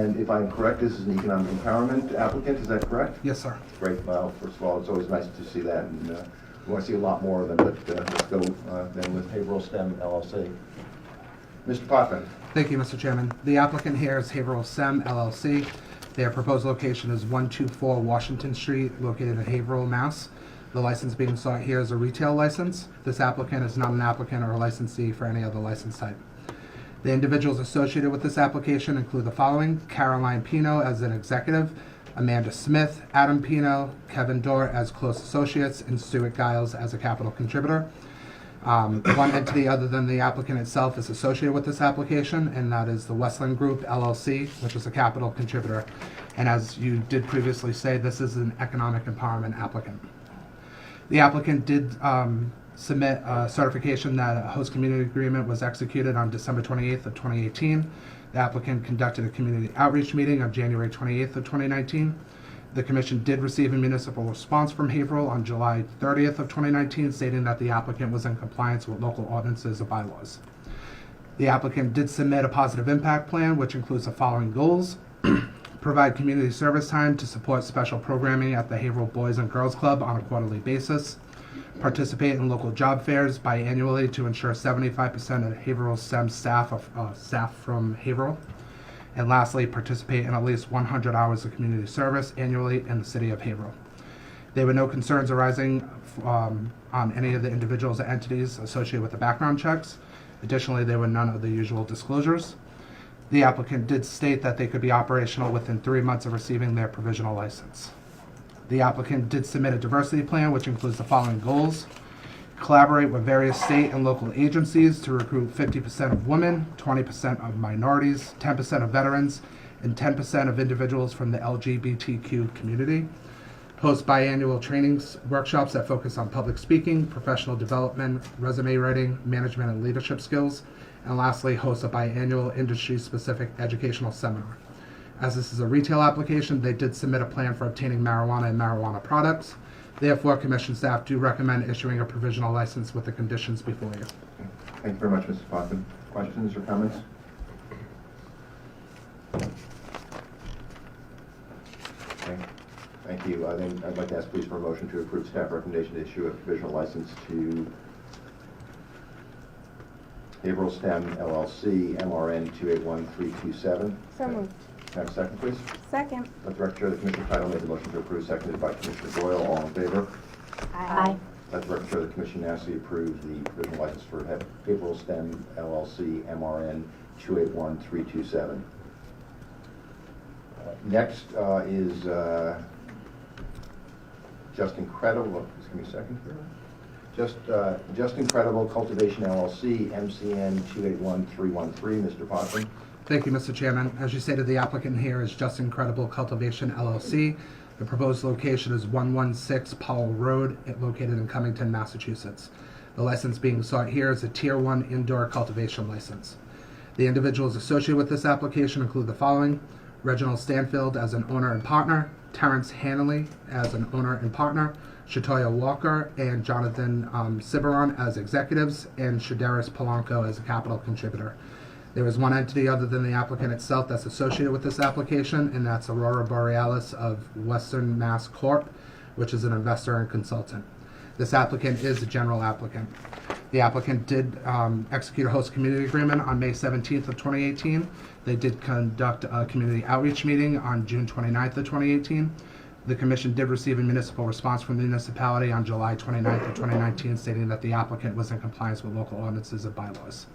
And if I'm correct, this is an economic empowerment applicant, is that correct? Yes, sir. Great. Well, first of all, it's always nice to see that, and we want to see a lot more of them, but let's go then with Haverhill STEM LLC. Mr. Potvin. Thank you, Mr. Chairman. The applicant here is Haverhill STEM LLC. Their proposed location is 124 Washington Street, located in Haverhill, Mass. The license being sought here is a retail license. This applicant is not an applicant or a licensee for any other license type. The individuals associated with this application include the following: Caroline Pino as an executive, Amanda Smith, Adam Pino, Kevin Dorr as close associates, and Stuart Giles as a capital contributor. One entity other than the applicant itself is associated with this application, and that is the Westland Group LLC, which is a capital contributor. And as you did previously say, this is an economic empowerment applicant. The applicant did submit a certification that a host community agreement was executed on December 28th of 2018. The applicant conducted a community outreach meeting on January 28th of 2019. The Commission did receive a municipal response from Haverhill on July 30th of 2019, stating that the applicant was in compliance with local ordinances or bylaws. The applicant did submit a positive impact plan, which includes the following goals: provide community service time to support special programming at the Haverhill Boys and Girls Club on a quarterly basis, participate in local job fairs biannually to ensure 75% of Haverhill STEM staff are staff from Haverhill. And lastly, participate in at least 100 hours of community service annually in the city of Haverhill. There were no concerns arising on any of the individuals or entities associated with the background checks. Additionally, there were none of the usual disclosures. The applicant did state that they could be operational within 3 months of receiving their provisional license. The applicant did submit a diversity plan, which includes the following goals: collaborate with various state and local agencies to recruit 50% of women, 20% of minorities, 10% of veterans, and 10% of individuals from the LGBTQ community. Host biannual trainings, workshops that focus on public speaking, professional development, resume writing, management and leadership skills. And lastly, host a biannual industry-specific educational seminar. As this is a retail application, they did submit a plan for obtaining marijuana and marijuana products. Therefore, Commission staff do recommend issuing a provisional license with the conditions before you. Thank you very much, Mr. Potvin. Questions or comments? Okay. Thank you. Then I'd like to ask please for a motion to approve staff recommendation to issue a provisional license to Haverhill STEM LLC, MRN 281327. So moved. Can I have a second, please? Second. Let the record show that Commissioner Title made the motion to approve, seconded by Commissioner Doyle. All in favor? Aye. Let the record show that Commission unanimously approved the provisional license for Haverhill STEM LLC, MRN 281327. Next is Just Incredible. Just give me a second here. Just Incredible Cultivation LLC, MCN 281313. Mr. Potvin. Thank you, Mr. Chairman. As you stated, the applicant here is Just Incredible Cultivation LLC. The proposed location is 116 Powell Road, located in Cummington, Massachusetts. The license being sought here is a Tier 1 indoor cultivation license. The individuals associated with this application include the following: Reginald Stanfield as an owner and partner, Terrence Hanley as an owner and partner, Shatoya Walker and Jonathan Ciberon as executives, and Shadaris Polanco as a capital contributor. There is one entity other than the applicant itself that's associated with this application, and that's Aurora Borealis of Western Mass Corp., which is an investor and consultant. This applicant is a general applicant. The applicant did execute a host community agreement on May 17th of 2018. They did conduct a community outreach meeting on June 29th of 2018. The Commission did receive a municipal response from the municipality on July 29th of 2019, stating that the applicant was in compliance with local ordinances and bylaws.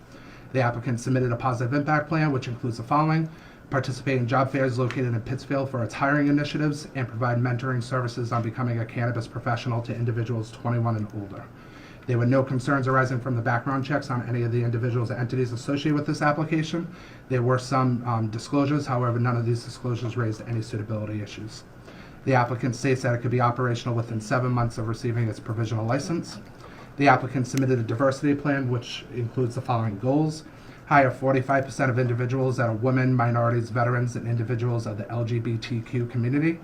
The applicant submitted a positive impact plan, which includes the following: participate in job fairs located in Pittsfield for its hiring initiatives, and provide mentoring services on becoming a cannabis professional to individuals 21 and older. There were no concerns arising from the background checks on any of the individuals or entities associated with this application. There were some disclosures, however, none of these disclosures raised any suitability issues. The applicant states that it could be operational within 7 months of receiving its provisional license. The applicant submitted a diversity plan, which includes the following goals: hire 45% of individuals that are women, minorities, veterans, and individuals of the LGBTQ community,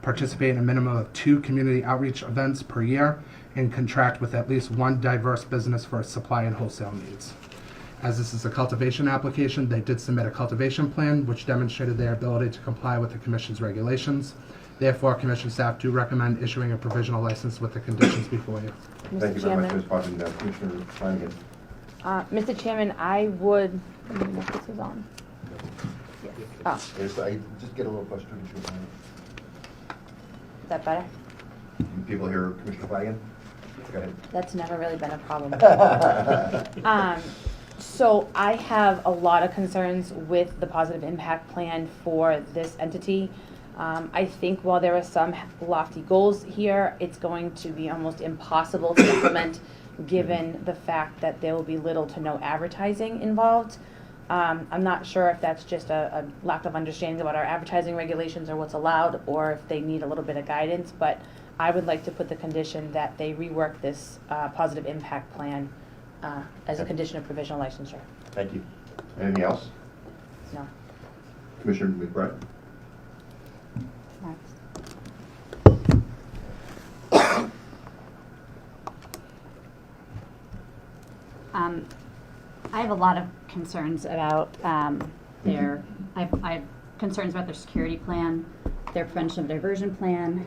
participate in a minimum of 2 community outreach events per year, and contract with at least one diverse business for its supply and wholesale needs. As this is a cultivation application, they did submit a cultivation plan, which demonstrated their ability to comply with the Commission's regulations. Therefore, Commission staff do recommend issuing a provisional license with the conditions before you. Thank you Mr. very much, Chairman, Ms. Parkin. Commissioner Flanagan. Mr. Chairman, I would, I don't know if this is on. Yes. Oh, Yes, I just get a little closer to you. is that better? Can people hear Commissioner Flanagan? Go ahead. That's never really been a problem. So I have a lot of concerns with the positive impact plan for this entity. I think while there are some lofty goals here, it's going to be almost impossible to implement given the fact that there will be little to no advertising involved. I'm not sure if that's just a lack of understanding about our advertising regulations or what's allowed, or if they need a little bit of guidance, but I would like to put the condition that they rework this positive impact plan as a condition of provisional licensure. Thank you. Anything else? No. Commissioner McBride? I have a lot of concerns about their, I have concerns about their security plan, their prevention of diversion plan.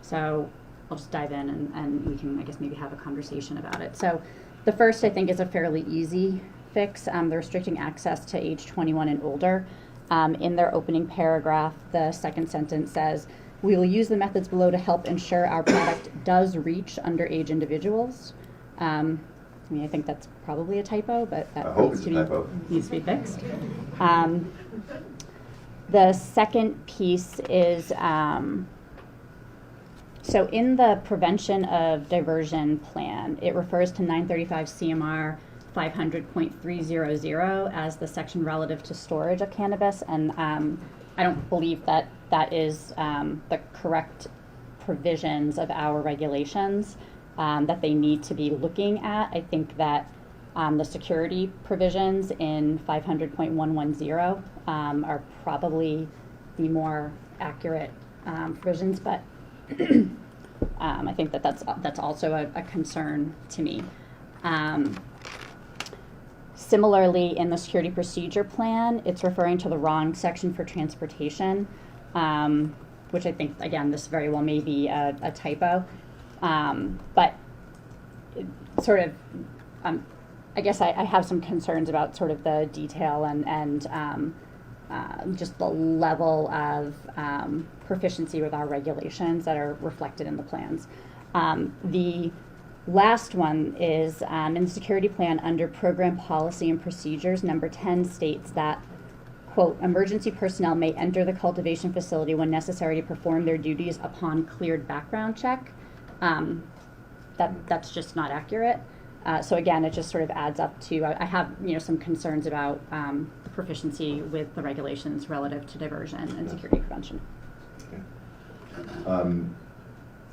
So I'll just dive in and we can, I guess, maybe have a conversation about it. So the first, I think, is a fairly easy fix. They're restricting access to age 21 and older. In their opening paragraph, the second sentence says, "We will use the methods below to help ensure our product does reach underage individuals." I mean, I think that's probably a typo, but that needs to be fixed. The second piece is, so in the prevention of diversion plan, it refers to 935 CMR 500.300 as the section relative to storage of cannabis, and I don't believe that that is the correct provisions of our regulations that they need to be looking at. I think that the security provisions in 500.110 are probably the more accurate provisions, but I think that that's also a concern to me. Similarly, in the security procedure plan, it's referring to the wrong section for transportation, which I think, again, this very well may be a typo. But sort of, I guess I have some concerns about sort of the detail and just the level of proficiency with our regulations that are reflected in the plans. The last one is in the security plan under program policy and procedures, number 10 states that, quote, "Emergency personnel may enter the cultivation facility when necessary to perform their duties upon cleared background check." That's just not accurate. So again, it just sort of adds up to, I have some concerns about the proficiency with the regulations relative to diversion and security prevention. Okay.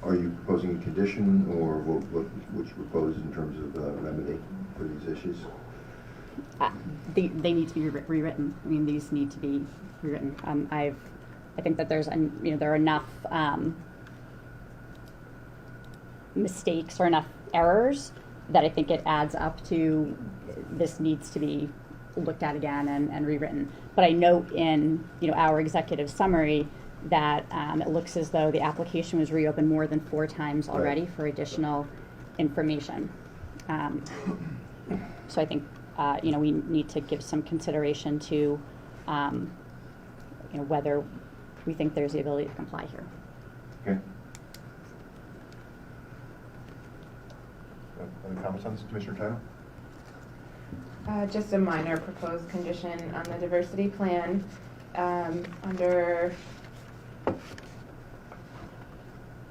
Are you proposing a condition, or what you propose in terms of remedy for these issues? They need to be rewritten. I mean, these need to be rewritten. I think that there's there are enough mistakes or enough errors that I think it adds up to this needs to be looked at again and rewritten. But I note in our executive summary that it looks as though the application was reopened more than 4 times already for additional information. So I think we need to give some consideration to whether we think there's the ability to comply here. Okay. Any comments on this, Commissioner Tyler? Just a minor proposed condition on the diversity plan under,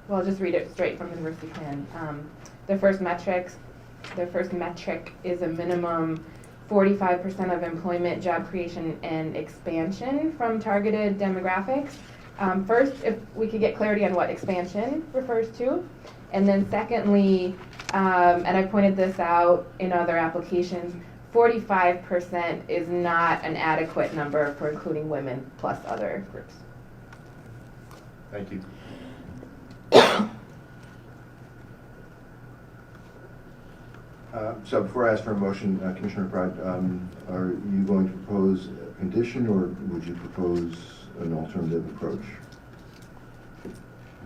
well, I'll just read it straight from the diversity plan. The first metric is a minimum 45% of employment, job creation, and expansion from targeted demographics. First, if we could get clarity on what expansion refers to. And then secondly, and I pointed this out in other applications, 45% is not an adequate number for including women plus other groups. Thank you. So before I ask for a motion, Commissioner McBride, are you going to propose a condition, or would you propose an alternative approach?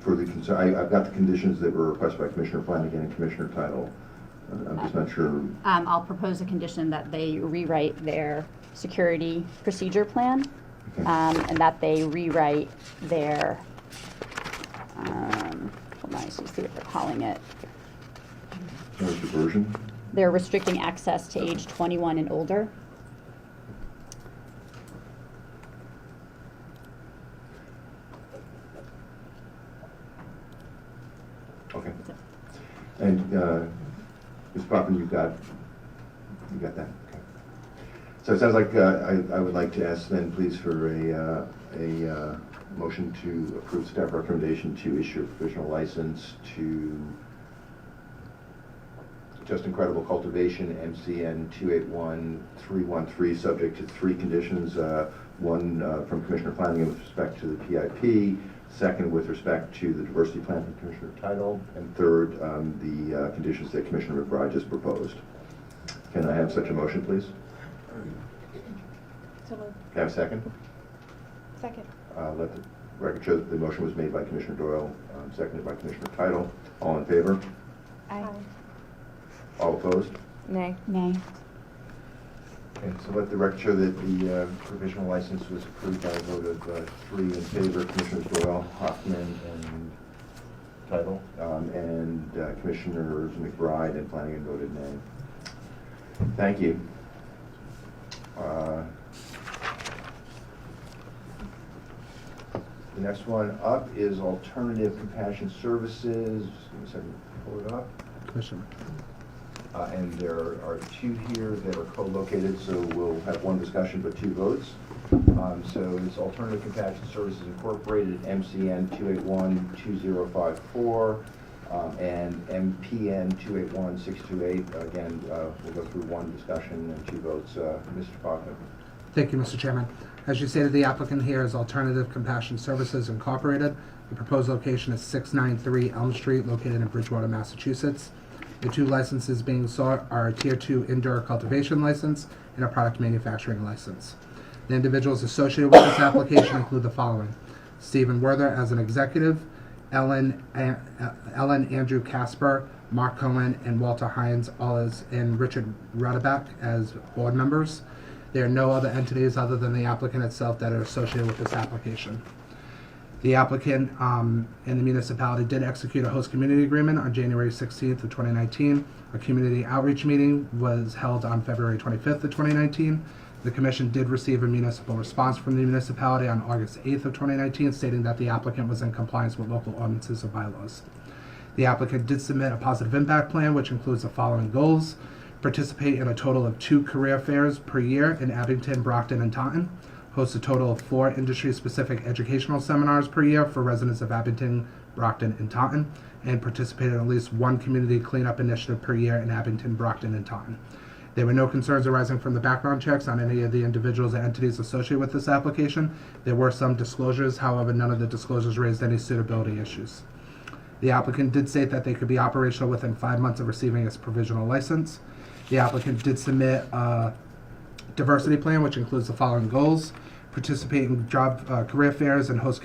For the, I've got the conditions that were requested by Commissioner Flanagan and Commissioner Title. I'm just not sure. I'll propose a condition that they rewrite their security procedure plan, Okay. and that they rewrite their, hold on, I see what they're calling it. There's diversion. They're restricting access to age 21 and older. Okay. And Ms. Poppin, you got that? Okay. So it sounds like I would like to ask then, please, for a motion to approve staff recommendation to issue a provisional license to Just Incredible Cultivation, MCN 281313, subject to 3 conditions. One from Commissioner Flanagan with respect to the PIP, second with respect to the diversity plan from Commissioner Title, and third, the conditions that Commissioner McBride just proposed. Can I have such a motion, please? So moved. Can I have a second? Second. Let the record show that the motion was made by Commissioner Doyle, seconded by Commissioner Title. All in favor? Aye. All opposed? Nay. Nay. Okay, so let the record show that the provisional license was approved by a vote of 3 in favor, Commissioners Doyle, Hoffman, and Title, and Commissioners McBride and Flanagan voted nay. Thank you. The next one up is Alternative Compassion Services. Just give me a second to pull it up. Commissioner. And there are 2 here that are co-located, so we'll have 1 discussion but 2 votes. So it's Alternative Compassion Services Incorporated, MCN 2812054, and MPN 281628. Again, we'll go through 1 discussion and 2 votes. Mr. Faulkner. Thank you, Mr. Chairman. As you stated, the applicant here is Alternative Compassion Services Incorporated. The proposed location is 693 Elm Street, located in Bridgewater, Massachusetts. The 2 licenses being sought are a Tier 2 indoor cultivation license and a product manufacturing license. The individuals associated with this application include the following: Stephen Werther as an executive, Ellen Andrew Casper, Mark Cohen, and Walter Hines, all as in Richard Rudeback as board members. There are no other entities other than the applicant itself that are associated with this application. The applicant and the municipality did execute a host community agreement on January 16th of 2019. A community outreach meeting was held on February 25th of 2019. The commission did receive a municipal response from the municipality on August 8th of 2019, stating that the applicant was in compliance with local ordinances or bylaws. The applicant did submit a positive impact plan, which includes the following goals: participate in a total of 2 career fairs per year in Abington, Brockton, and Taunton, host a total of 4 industry-specific educational seminars per year for residents of Abington, Brockton, and Taunton, and participate in at least 1 community cleanup initiative per year in Abington, Brockton, and Taunton. There were no concerns arising from the background checks on any of the individuals or entities associated with this application. There were some disclosures, however, none of the disclosures raised any suitability issues. The applicant did state that they could be operational within 5 months of receiving its provisional license. The applicant did submit a diversity plan, which includes the following goals: participate in career fairs and host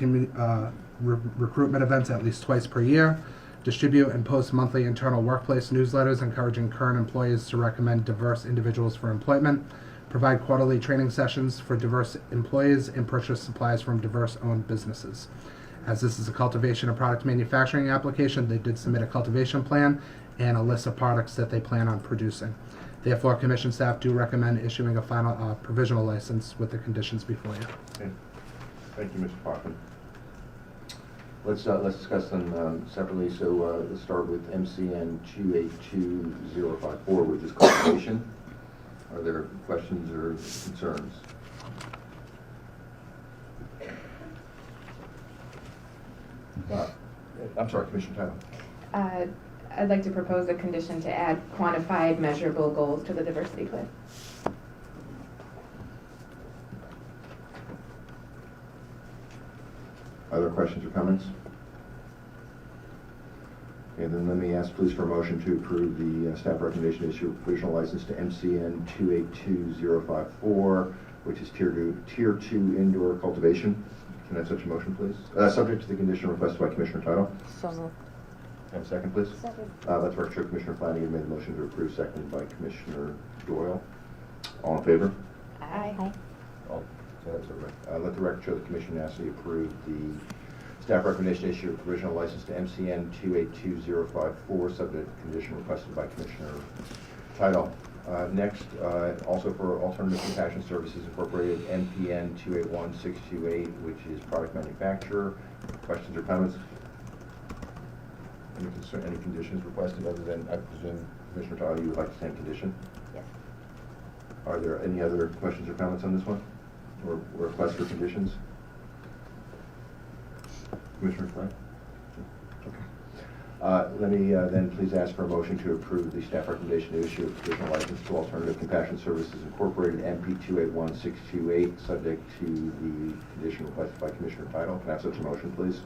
recruitment events at least twice per year, distribute and post monthly internal workplace newsletters encouraging current employees to recommend diverse individuals for employment, provide quarterly training sessions for diverse employees, and purchase supplies from diverse-owned businesses. As this is a cultivation and product manufacturing application, they did submit a cultivation plan and a list of products that they plan on producing. Therefore, Commission staff do recommend issuing a final provisional license with the conditions before you. Okay. Thank you, Mr. Parkman. Let's discuss them separately. So let's start with MCN 282054 with this cultivation. Are there questions or concerns? I'm sorry, Commissioner Title. I'd like to propose a condition to add quantified, measurable goals to the diversity plan. Other questions or comments? Okay, then let me ask please for a motion to approve the staff recommendation to issue a provisional license to MCN 282054, which is Tier 2 indoor cultivation. Can I have such a motion, please? Subject to the condition requested by Commissioner Tittle. So moved. Have a second, please? Second. Let the record show Commissioner Flanagan made the motion to approve, seconded by Commissioner Doyle. All in favor? Aye. Aye. So that's everybody. Let the record show the Commission unanimously approved the staff recommendation to issue a provisional license to MCN 282054, subject to condition requested by Commissioner Tittle. Next, also for Alternative Compassion Services Incorporated, MPN 281628, which is product manufacturer. Questions or comments? Any conditions requested other than, I presume, Commissioner Tittle, you would like the same condition? Yes. Are there any other questions or comments on this one? Or requests for conditions? Commissioner Frank? Okay. Let me then please ask for a motion to approve the staff recommendation to issue a provisional license to Alternative Compassion Services Incorporated, MP 281628, subject to the condition requested by Commissioner Tittle. Can I have such a motion, please?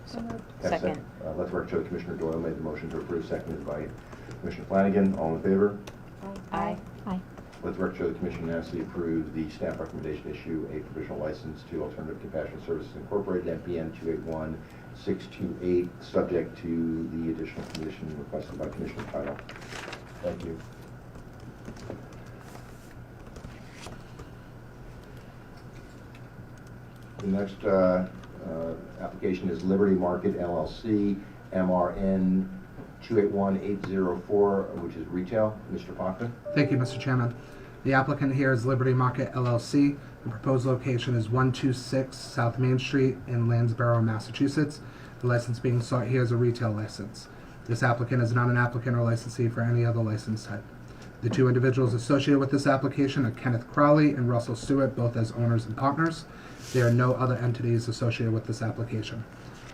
So moved. Have a Second. Let the record show that Commissioner Doyle made the motion to approve, seconded by Commissioner Flanagan. All in favor? Aye. Aye. Let the record show the Commission unanimously approved the staff recommendation to issue a provisional license to Alternative Compassion Services Incorporated, MPN 281628, subject to the additional condition requested by Commissioner Tittle. Thank you. The next application is Liberty Market LLC, MRN 281804, which is retail. Mr. Pockman? Thank you, Mr. Chairman. The applicant here is Liberty Market LLC. The proposed location is 126 South Main Street in Lansborough, Massachusetts. The license being sought here is a retail license. This applicant is not an applicant or licensee for any other license type. The two individuals associated with this application are Kenneth Crowley and Russell Stewart, both as owners and partners. There are no other entities associated with this application.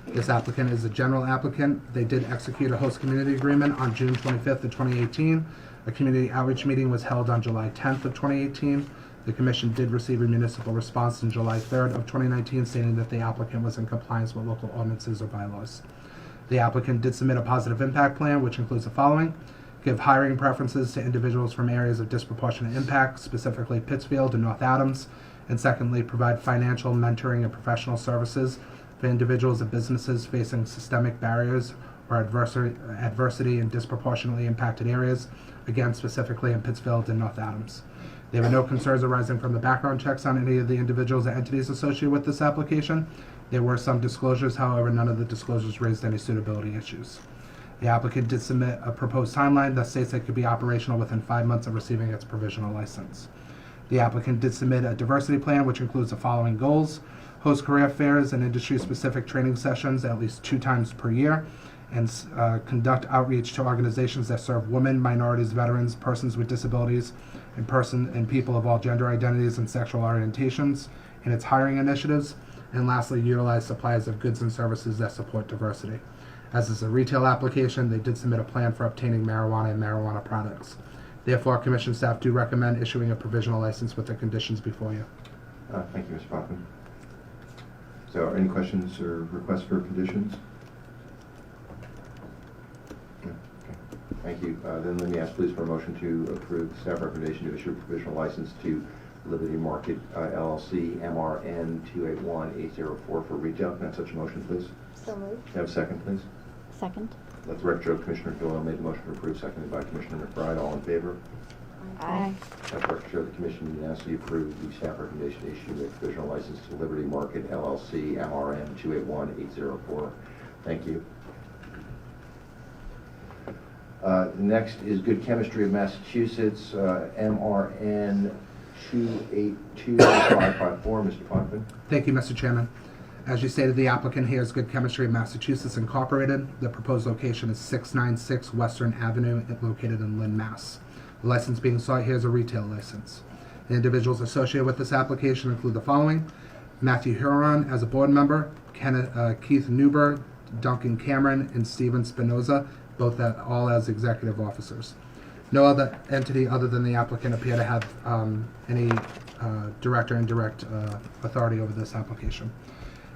This applicant is a general applicant. They did execute a host community agreement on June 25th of 2018. A community outreach meeting was held on July 10th of 2018. The commission did receive a municipal response on July 3rd of 2019 stating that the applicant was in compliance with local ordinances or bylaws. The applicant did submit a positive impact plan, which includes the following: give hiring preferences to individuals from areas of disproportionate impact, specifically Pittsfield and North Adams, and secondly, provide financial, mentoring, and professional services for individuals and businesses facing systemic barriers or adversity in disproportionately impacted areas, again, specifically in Pittsfield and North Adams. There were no concerns arising from the background checks on any of the individuals or entities associated with this application. There were some disclosures, however, none of the disclosures raised any suitability issues. The applicant did submit a proposed timeline that states it could be operational within 5 months of receiving its provisional license. The applicant did submit a diversity plan, which includes the following goals: host career fairs and industry-specific training sessions at least 2 times per year, and conduct outreach to organizations that serve women, minorities, veterans, persons with disabilities, and people of all gender identities and sexual orientations in its hiring initiatives, and lastly, utilize suppliers of goods and services that support diversity. As is a retail application, they did submit a plan for obtaining marijuana and marijuana products. Therefore, Commission staff do recommend issuing a provisional license with the conditions before you. Thank you, Mr. Pockman. So, are any questions or requests for conditions? No? Okay. Thank you. Then let me ask please for a motion to approve the staff recommendation to issue a provisional license to Liberty Market LLC, MRN 281804 for retail. Can I have such a motion, please? So moved. Can I have a second, please? Second. Let the record show Commissioner Doyle made the motion to approve, seconded by Commissioner McBride. All in favor? Aye. Let the record show the Commission unanimously approved the staff recommendation to issue a provisional license to Liberty Market LLC, MRN 281804. Thank you. Next is Good Chemistry of Massachusetts, MRN 282554. Mr. Pockman. Thank you, Mr. Chairman. As you stated, the applicant here is Good Chemistry of Massachusetts Incorporated. The proposed location is 696 Western Avenue, located in Lynn, Mass. The license being sought here is a retail license. The individuals associated with this application include the following: Matthew Huron as a board member, Keith Newber, Duncan Cameron, and Steven Spinoza, all as executive officers. No other entity other than the applicant appear to have any direct or indirect authority over this application.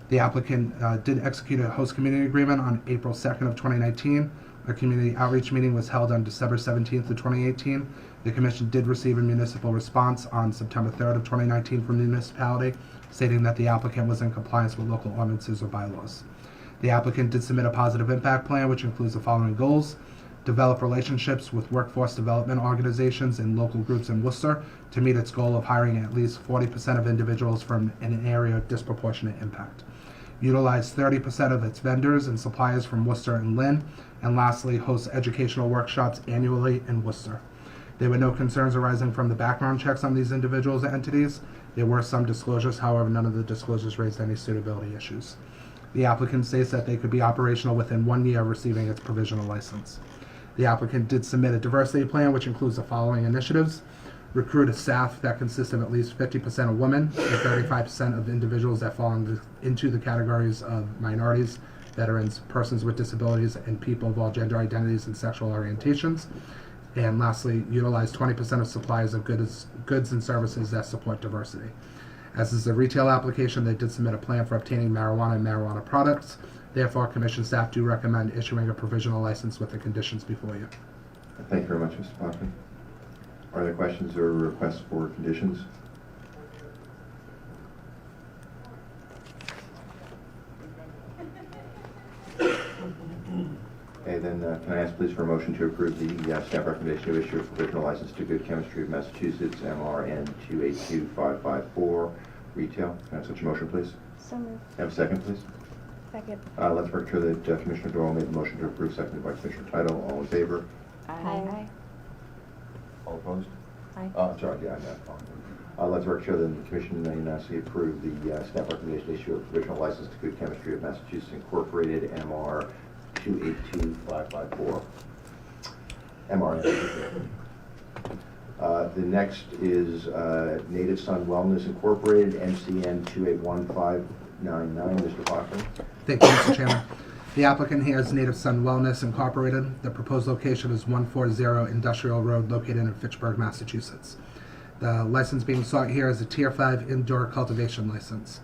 The applicant did execute a host community agreement on April 2nd of 2019. A community outreach meeting was held on December 17th of 2018. The commission did receive a municipal response on September 3rd of 2019 from the municipality, stating that the applicant was in compliance with local ordinances or bylaws. The applicant did submit a positive impact plan, which includes the following goals: develop relationships with workforce development organizations and local groups in Worcester to meet its goal of hiring at least 40% of individuals from an area of disproportionate impact. Utilize 30% of its vendors and suppliers from Worcester and Lynn. And lastly, host educational workshops annually in Worcester. There were no concerns arising from the background checks on these individuals or entities. There were some disclosures, however, none of the disclosures raised any suitability issues. The applicant states that they could be operational within 1 year of receiving its provisional license. The applicant did submit a diversity plan, which includes the following initiatives: recruit a staff that consists of at least 50% of women and 35% of individuals that fall into the categories of minorities, veterans, persons with disabilities, and people of all gender identities and sexual orientations. And lastly, utilize 20% of suppliers of goods and services that support diversity. As is a retail application, they did submit a plan for obtaining marijuana and marijuana products. Therefore, Commission staff do recommend issuing a provisional license with the conditions before you. Thank you very much, Mr. Hoffman. Are there questions or requests for conditions? Okay, then can I ask please for a motion to approve the staff recommendation to issue a provisional license to Good Chemistry of Massachusetts, MRN 282554, retail. Can I have such a motion, please? So moved. Have a second, please? Second. Let's make sure that Commissioner Doyle made the motion to approve, seconded by Commissioner Title. All in favor? Aye. All opposed? Aye. Sorry, yeah, let's make sure that the Commission unanimously approve the staff recommendation to issue a provisional license to Good Chemistry of Massachusetts Incorporated, MR 282554. MRN. The next is Native Sun Wellness Incorporated, MCN 281599. Mr. Hoffman. Thank you, Mr. Chairman. The applicant here is Native Sun Wellness Incorporated. The proposed location is 140 Industrial Road, located in Fitchburg, Massachusetts. The license being sought here is a Tier 5 indoor cultivation license.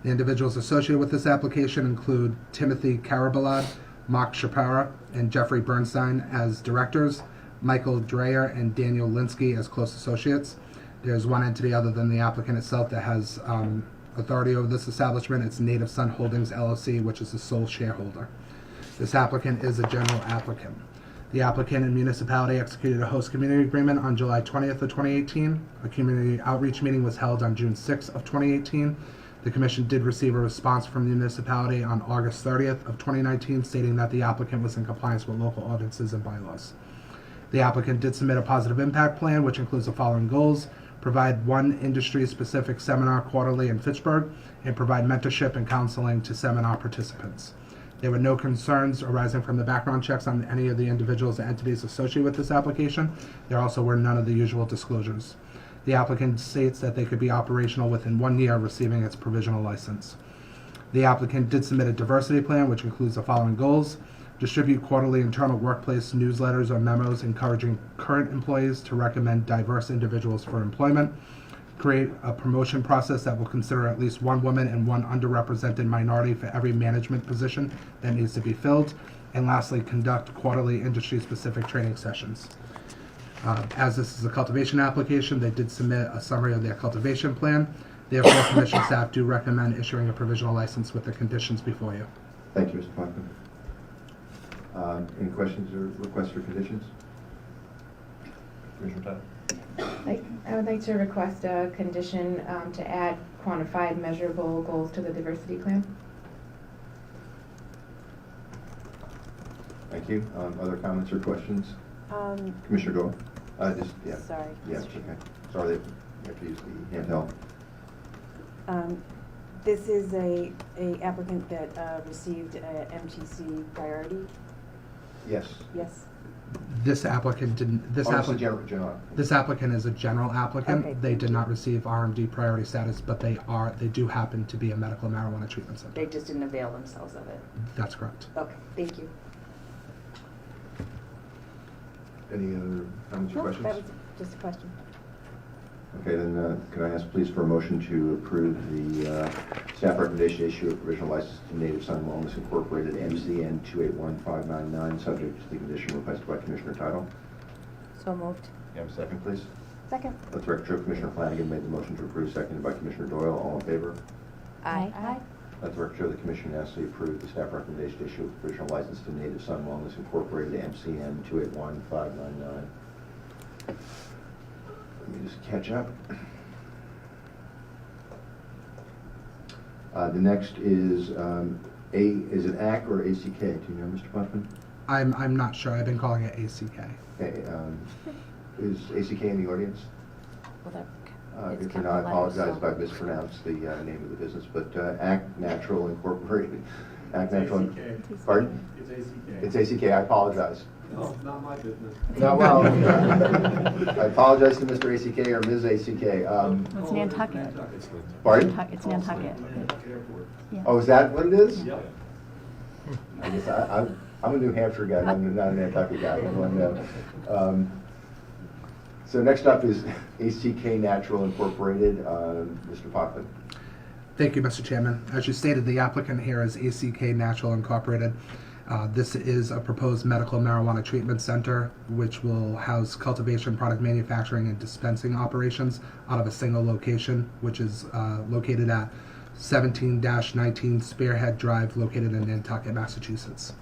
The individuals associated with this application include Timothy Carabalad, Mark Shapara, and Jeffrey Bernstein as directors, Michael Dreyer and Daniel Linsky as close associates. There's one entity other than the applicant itself that has authority over this establishment. It's Native Sun Holdings LLC, which is the sole shareholder. This applicant is a general applicant. The applicant and municipality executed a host community agreement on July 20th of 2018. A community outreach meeting was held on June 6th of 2018. The commission did receive a response from the municipality on August 30th of 2019, stating that the applicant was in compliance with local ordinances and bylaws. The applicant did submit a positive impact plan, which includes the following goals: provide one industry-specific seminar quarterly in Fitchburg, and provide mentorship and counseling to seminar participants. There were no concerns arising from the background checks on any of the individuals and entities associated with this application. There also were none of the usual disclosures. The applicant states that they could be operational within 1 year of receiving its provisional license. The applicant did submit a diversity plan, which includes the following goals: distribute quarterly internal workplace newsletters or memos encouraging current employees to recommend diverse individuals for employment, create a promotion process that will consider at least one woman and one underrepresented minority for every management position that needs to be filled, and lastly, conduct quarterly industry-specific training sessions. As this is a cultivation application, they did submit a summary of their cultivation plan. Therefore, Commission staff do recommend issuing a provisional license with the conditions before you. Thank you, Mr. Hoffman. Any questions or requests for conditions? Commissioner Title. I would like to request a condition to add quantified measurable goals to the diversity plan. Thank you. Other comments or questions? Commissioner Doyle? Yeah. Sorry. Yes, Mr. Chairman. okay. Sorry, you have to use the handheld. This is a applicant that received a MTC priority. Yes. Yes. This applicant didn't. This Oh, it's a applicant. general. This applicant is a general applicant. Okay, They thank did you. not receive RMD priority status, but they do happen to be a medical marijuana treatment center. They just didn't avail themselves of it. That's correct. Okay, thank you. Any other comments or No, questions? that was just a question. Okay, then can I ask please for a motion to approve the staff recommendation to issue a provisional license to Native Sun Wellness Incorporated, MCN 281599, subject to the condition requested by Commissioner Tidal? So moved. You have a second, please? Second. Let the record show Commissioner Flanagan made the motion to approve, seconded by Commissioner Doyle. All in favor? Aye. Aye. Let the record show the Commission unanimously approved the staff recommendation to issue a provisional license to Native Sun Wellness Incorporated, MCN 281599. Let me just catch up. The next is is it ACK or ACK? Do you know, Mr. Buckman? I'm not sure. I've been calling it ACK. Okay, is ACK in the audience? Well, If you're not, I apologize if I mispronounced the name of the business, but ACK Natural Incorporated. ACK Natural. Pardon? It's ACK. It's ACK. I apologize. No, it's not my business. No, well, I apologize to Mr. ACK or Ms. ACK. It's Nantucket. Pardon? It's Nantucket. Airport. Yeah. Oh, is that what it is? Yep. I guess I'm a New Hampshire guy, I'm not a Nantucket guy. So next up is ACK Natural Incorporated. Mr. Potvin. Thank you, Mr. Chairman. As you stated, the applicant here is ACK Natural Incorporated. This is a proposed medical marijuana treatment center which will house cultivation, product manufacturing, and dispensing operations out of a single location, which is located at 17-19 Spearhead Drive, located in Nantucket, Massachusetts.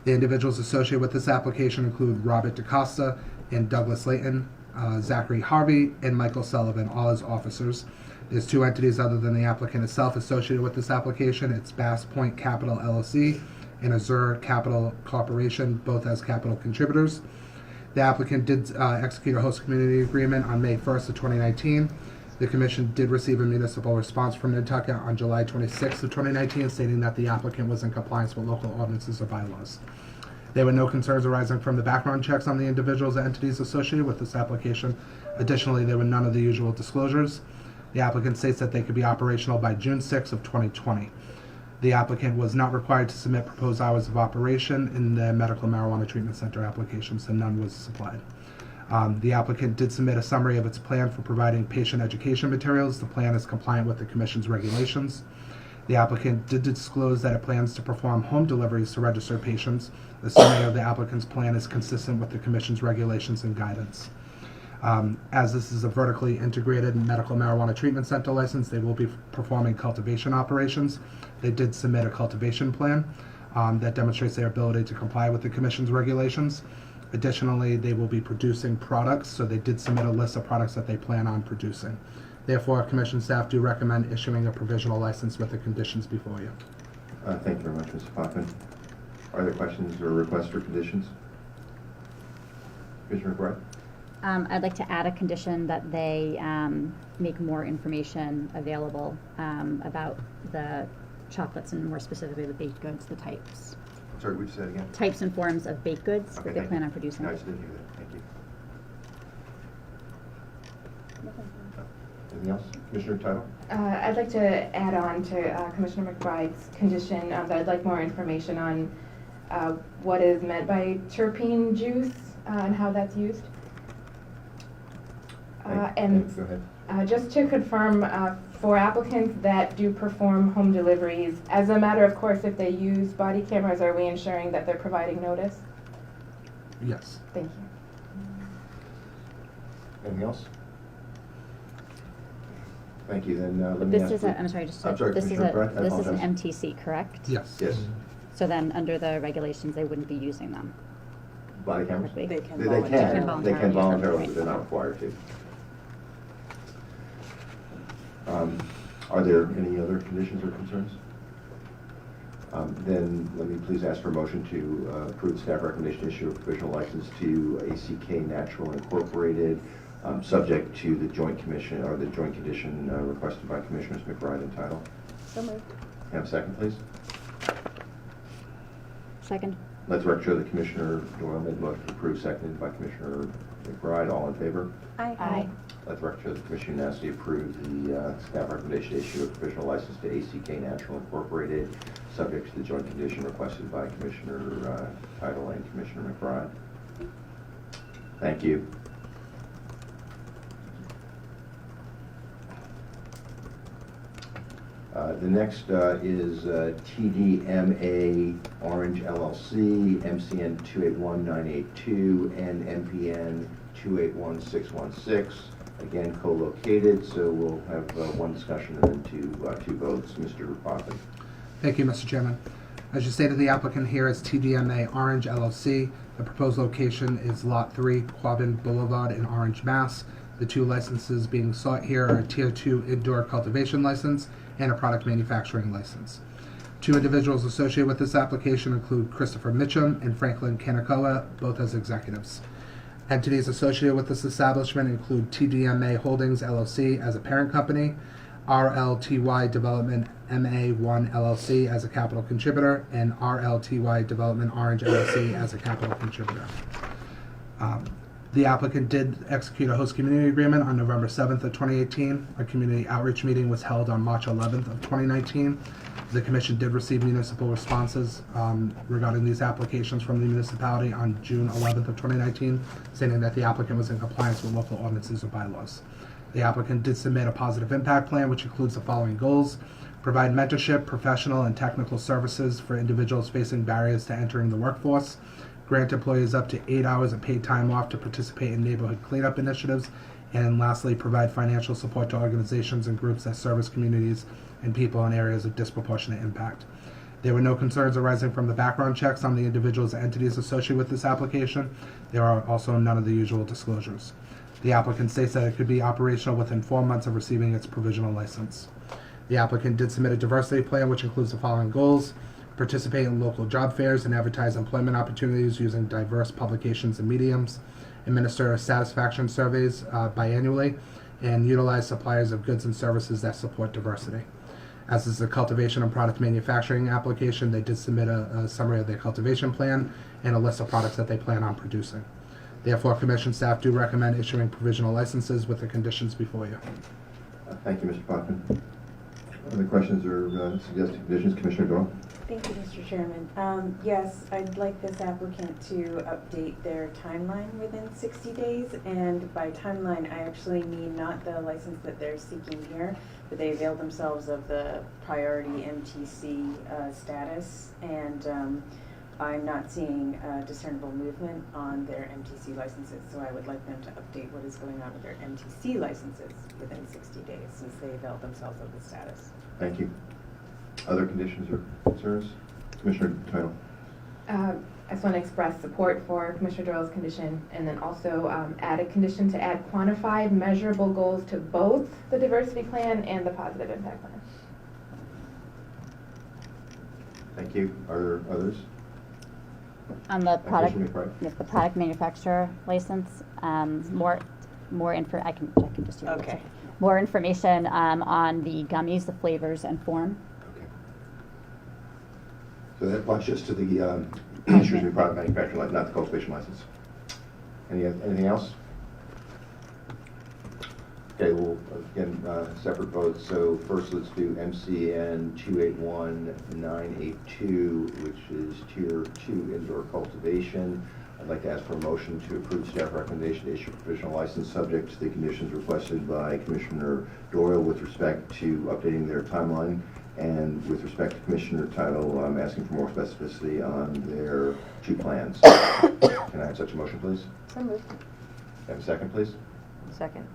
The individuals associated with this application include Robert DaCosta and Douglas Layton, Zachary Harvey, and Michael Sullivan, all as officers. There's two entities other than the applicant itself associated with this application. It's Bass Point Capital LLC and Azure Capital Corporation, both as capital contributors. The applicant did execute a host community agreement on May 1st of 2019. The commission did receive a municipal response from Nantucket on July 26th of 2019, stating that the applicant was in compliance with local ordinances or bylaws. There were no concerns arising from the background checks on the individuals or entities associated with this application. Additionally, there were none of the usual disclosures. The applicant states that they could be operational by June 6th of 2020. The applicant was not required to submit proposed hours of operation in the medical marijuana treatment center application, so none was supplied. The applicant did submit a summary of its plan for providing patient education materials. The plan is compliant with the Commission's regulations. The applicant did disclose that it plans to perform home deliveries to registered patients. The summary of the applicant's plan is consistent with the Commission's regulations and guidance. As this is a vertically integrated medical marijuana treatment center license, they will be performing cultivation operations. They did submit a cultivation plan that demonstrates their ability to comply with the Commission's regulations. Additionally, they will be producing products, so they did submit a list of products that they plan on producing. Therefore, Commission staff do recommend issuing a provisional license with the conditions before you. Thank you very much, Mr. Potvin. Are there questions or requests for conditions? Commissioner McBride? I'd like to add a condition that they make more information available about the chocolates and more specifically the baked goods, the types. Sorry, would you say that again? Types and forms of baked goods Okay, that they thank plan you. on producing. No, I just didn't hear that. Thank you. Anything else? Commissioner Tidal? I'd like to add on to Commissioner McBride's condition that I'd like more information on what is meant by terpene juice and how that's used. And go ahead. just to confirm, for applicants that do perform home deliveries, as a matter of course, if they use body cameras, are we ensuring that they're providing notice? Yes. Thank you. Anything else? Thank you. Then let me This ask. is a, I'm sorry, just I'm sorry, this is Commissioner a, McBride, I this is an apologize. MTC, correct? Yes. Yes. So then, under the regulations, they wouldn't be using them. Body cameras? Correctly? They can They voluntarily. can. They can voluntarily, but they're not required to. Are there any other conditions or concerns? Then let me please ask for a motion to approve the staff recommendation to issue a provisional license to ACK Natural Incorporated, subject to the joint commission or the joint condition requested by Commissioners McBride and Tidal. So moved. Have a second, please. Second? Let the record show that Commissioner Doyle made the motion to approve, seconded by Commissioner McBride. All in favor? Aye. Let the record show the Commission unanimously approved the staff recommendation to issue a provisional license to ACK Natural Incorporated, subject to the joint condition requested by Commissioner Tidal and Commissioner McBride. Thank you. The next is TDMA Orange LLC, MCN 281982, and MPN 281616. Again, co-located, so we'll have one discussion and then two votes. Mr. Potvin. Thank you, Mr. Chairman. As you stated, the applicant here is TDMA Orange LLC. The proposed location is Lot 3, Quabbin Boulevard in Orange, Mass. The two licenses being sought here are a Tier 2 indoor cultivation license and a product manufacturing license. Two individuals associated with this application include Christopher Mitchum and Franklin Kanakoa, both as executives. Entities associated with this establishment include TDMA Holdings LLC as a parent company, RLTY Development MA1 LLC as a capital contributor, and RLTY Development Orange LLC as a capital contributor. The applicant did execute a host community agreement on November 7th of 2018. A community outreach meeting was held on March 11th of 2019. The commission did receive municipal responses regarding these applications from the municipality on June 11th of 2019, stating that the applicant was in compliance with local ordinances or bylaws. The applicant did submit a positive impact plan, which includes the following goals: provide mentorship, professional, and technical services for individuals facing barriers to entering the workforce, grant employees up to 8 hours of paid time off to participate in neighborhood cleanup initiatives, and lastly, provide financial support to organizations and groups that service communities and people in areas of disproportionate impact. There were no concerns arising from the background checks on the individuals and entities associated with this application. There are also none of the usual disclosures. The applicant states that it could be operational within 4 months of receiving its provisional license. The applicant did submit a diversity plan, which includes the following goals: participate in local job fairs and advertise employment opportunities using diverse publications and mediums, administer satisfaction surveys biannually, and utilize suppliers of goods and services that support diversity. As is the cultivation and product manufacturing application, they did submit a summary of their cultivation plan and a list of products that they plan on producing. Therefore, Commission staff do recommend issuing provisional licenses with the conditions before you. Thank you, Mr. Potvin. Other questions or suggested conditions? Commissioner Doyle? Thank you, Mr. Chairman. Yes, I'd like this applicant to update their timeline within 60 days. And by timeline, I actually mean not the license that they're seeking here, but they avail themselves of the priority MTC status. And I'm not seeing discernible movement on their MTC licenses. So I would like them to update what is going on with their MTC licenses within 60 days since they availed themselves of the status. Thank you. Other conditions or concerns? Commissioner Title. I just want to express support for Commissioner Doyle's condition, and then also add a condition to add quantified, measurable goals to both the diversity plan and the positive impact plan. Thank you. Are there others? On the product, Commissioner McBride? yes, the product manufacturer license, more info. I can just use Okay. more information on the gummies, the flavors, and form. Okay. So that applies just to the excuse me, product manufacturing license, not the cultivation license. Anything else? Okay, well, again, separate votes. So first, let's do MCN 281982, which is Tier 2 indoor cultivation. I'd like to ask for a motion to approve staff recommendation to issue a provisional license subject to the conditions requested by Commissioner Doyle with respect to updating their timeline, and with respect to Commissioner Title, I'm asking for more specificity on their two plans. Can I have such a motion, please? So moved. Have a second, please? Second.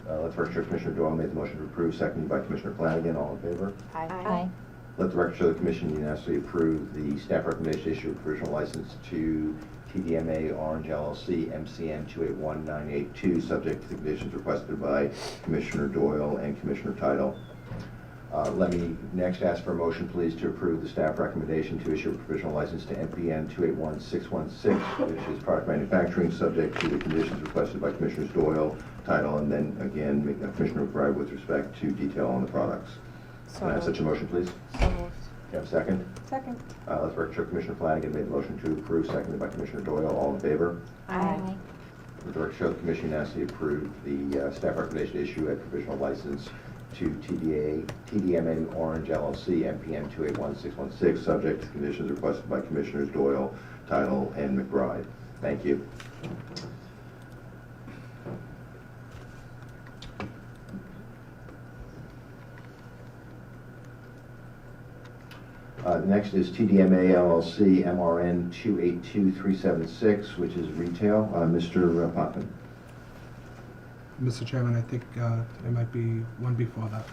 Let's first show Commissioner Doyle made the motion to approve, seconded by Commissioner Flanagan. All in favor? Aye. Let the record show the Commission unanimously approved the staff recommendation to issue a provisional license to TDMA Orange LLC, MCN 281982, subject to the conditions requested by Commissioner Doyle and Commissioner Title. Let me next ask for a motion, please, to approve the staff recommendation to issue a provisional license to MPN 281616, which is product manufacturing, subject to the conditions requested by Commissioners Doyle, Title, and then again, Commissioner McBride with respect to detail on the products. Can I have such a motion, please? So moved. You have a second? Second. Let's record show Commissioner Flanagan made the motion to approve, seconded by Commissioner Doyle. All in favor? Aye. Let the record show the Commission unanimously approved the staff recommendation to issue a provisional license to TDMA Orange LLC, MPN 281616, subject to conditions requested by Commissioners Doyle, Title, and McBride. Thank you. Next is TDMA LLC MRN 282376, which is retail. Mr. Potvin. Mr. Chairman, I think there might be one before that.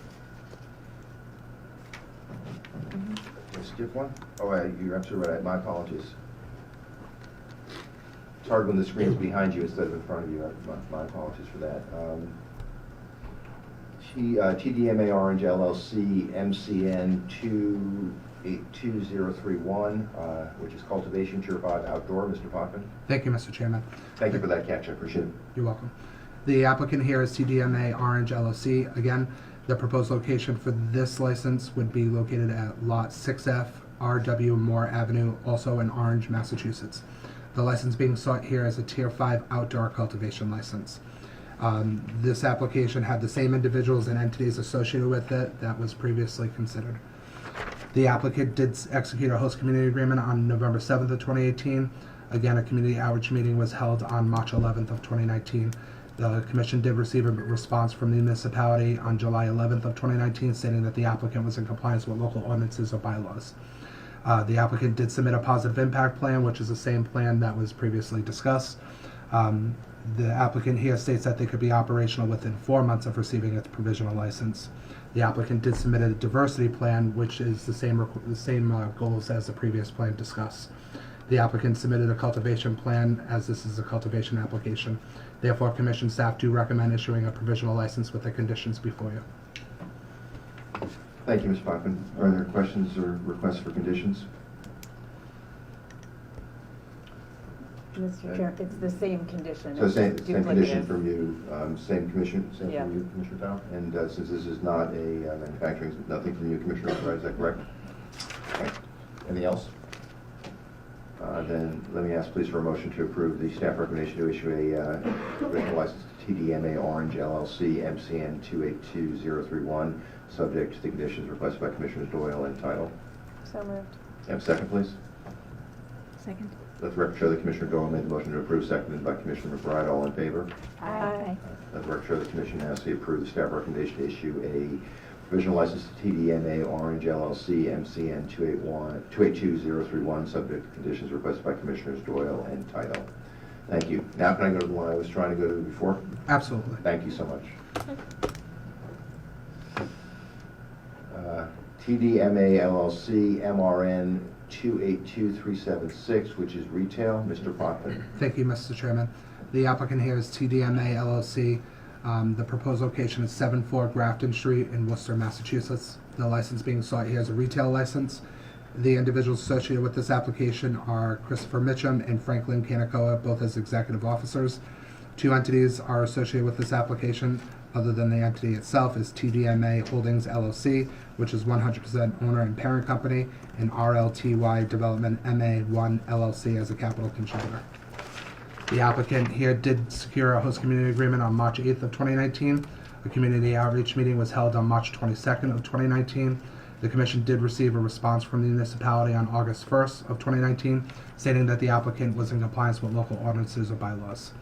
Did I skip one? Oh, you're absolutely right. My apologies. It's hard when the screen's behind you instead of in front of you. My apologies for that. TDMA Orange LLC MCN 282031, which is Cultivation Tier 5 Outdoor. Mr. Potvin. Thank you, Mr. Chairman. Thank you for that catch. I appreciate it. You're welcome. The applicant here is TDMA Orange LLC. Again, the proposed location for this license would be located at Lot 6F, RW Moore Avenue, also in Orange, Massachusetts. The license being sought here is a Tier 5 outdoor cultivation license. This application had the same individuals and entities associated with it that was previously considered. The applicant did execute a host community agreement on November 7th of 2018. Again, a community outreach meeting was held on March 11th of 2019. The commission did receive a response from the municipality on July 11th of 2019 stating that the applicant was in compliance with local ordinances or bylaws. The applicant did submit a positive impact plan, which is the same plan that was previously discussed. The applicant here states that they could be operational within 4 months of receiving its provisional license. The applicant did submit a diversity plan, which is the same goals as the previous plan discussed. The applicant submitted a cultivation plan, as this is a cultivation application. Therefore, commission staff do recommend issuing a provisional license with the conditions before you. Thank you, Mr. Potvin. Are there questions or requests for conditions? Mr. Chair, it's the same condition. So same It's condition duplicative. from you, same commission, same Yeah. from you, Commissioner Dow? And since this is not a manufacturing, nothing from you, Commissioner Wright, is that correct? Okay. Anything else? Then let me ask please for a motion to approve the staff recommendation to issue a provisional license to TDMA Orange LLC MCN 282031, subject to the conditions requested by Commissioners Doyle and Title. So moved. Have a second, please. Second. Let the record show that Commissioner Doyle made the motion to approve, seconded by Commissioner McBride. All in favor? Aye. Let the record show the Commission has approved the staff recommendation to issue a provisional license to TDMA Orange LLC MCN 282031, subject to conditions requested by Commissioners Doyle and Title. Thank you. Now can I go to the one I was trying to go to before? Absolutely. Thank you so much. TDMA LLC MRN 282376, which is retail. Mr. Potvin. Thank you, Mr. Chairman. The applicant here is TDMA LLC. The proposed location is 74 Grafton Street in Worcester, Massachusetts. The license being sought here is a retail license. The individuals associated with this application are Christopher Mitchum and Franklin Kanakoa, both as executive officers. 2 entities are associated with this application, other than the entity itself, is TDMA Holdings LLC, which is 100% owner and parent company, and RLTY Development MA1 LLC as a capital contributor. The applicant here did secure a host community agreement on March 8th of 2019. A community outreach meeting was held on March 22nd of 2019. The commission did receive a response from the municipality on August 1st of 2019, stating that the applicant was in compliance with local ordinances or bylaws.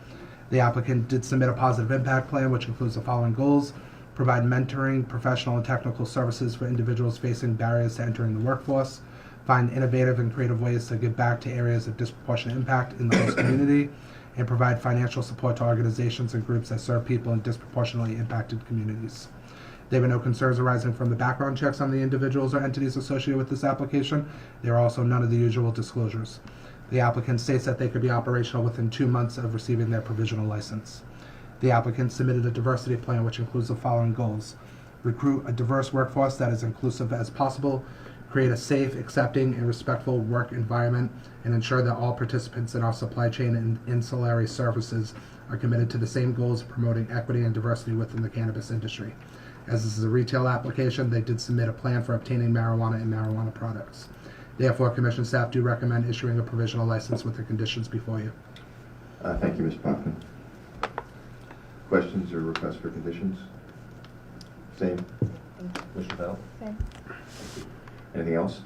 The applicant did submit a positive impact plan, which includes the following goals: provide mentoring, professional and technical services for individuals facing barriers to entering the workforce, find innovative and creative ways to give back to areas of disproportionate impact in the host community, and provide financial support to organizations and groups that serve people in disproportionately impacted communities. There were no concerns arising from the background checks on the individuals or entities associated with this application. There are also none of the usual disclosures. The applicant states that they could be operational within 2 months of receiving their provisional license. The applicant submitted a diversity plan which includes the following goals: recruit a diverse workforce that is inclusive as possible, create a safe, accepting, and respectful work environment, and ensure that all participants in our supply chain and ancillary services are committed to the same goals of promoting equity and diversity within the cannabis industry. As this is a retail application, they did submit a plan for obtaining marijuana and marijuana products. Therefore, Commission staff do recommend issuing a provisional license with the conditions before you. Thank you, Mr. Potvin. Questions or requests for conditions? Same. Mr. Bell? Same. Anything else?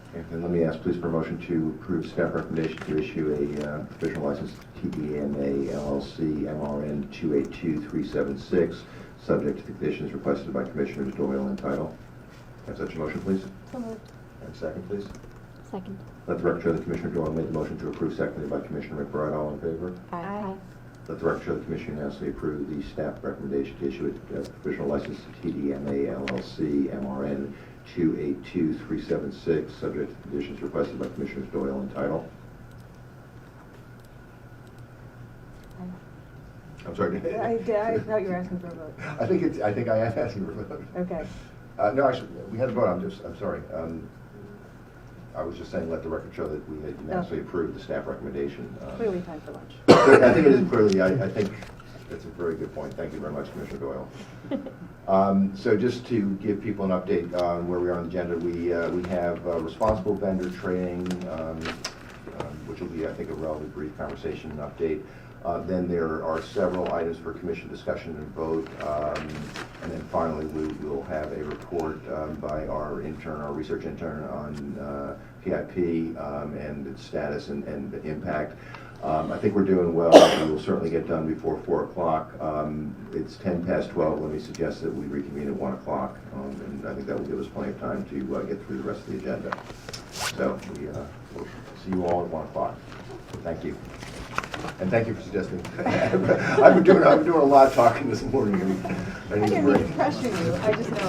Okay, then let me ask please for a motion to approve staff recommendation to issue a provisional license to TDMA LLC MRN 282376, subject to the conditions requested by Commissioners Doyle and Title. Have such a motion, please? So moved. And second, please? Second. Let the record show that Commissioner Doyle made the motion to approve, seconded by Commissioner McBride. All in favor? Aye. Let the record show the Commission unanimously approved the staff recommendation to issue a provisional license to TDMA LLC MRN 282376, subject to conditions requested by Commissioners Doyle and Title. I'm sorry. I thought you were asking for a vote. I think I am asking for a vote. Okay. No, actually, we had a vote. I'm sorry. I was just saying, let the record show that we had unanimously approved the staff recommendation. Clearly time for lunch. I think it is clearly, I think that's a very good point. Thank you very much, Commissioner Doyle. So just to give people an update on where we are on the agenda, we have responsible vendor training, which will be, I think, a relatively brief conversation and update. Then there are several items for commission discussion and vote. And then finally, we will have a report by our research intern on PIP and its status and the impact. I think we're doing well. We will certainly get done before 4 o'clock. It's 10 past 12. Let me suggest that we reconvene at 1 o'clock. And I think that will give us plenty of time to get through the rest of the agenda. So we'll see you all at 1 o'clock. Thank you. And thank you for suggesting. I've been doing a lot of talking this morning. I need a break. Pressuring you, I just know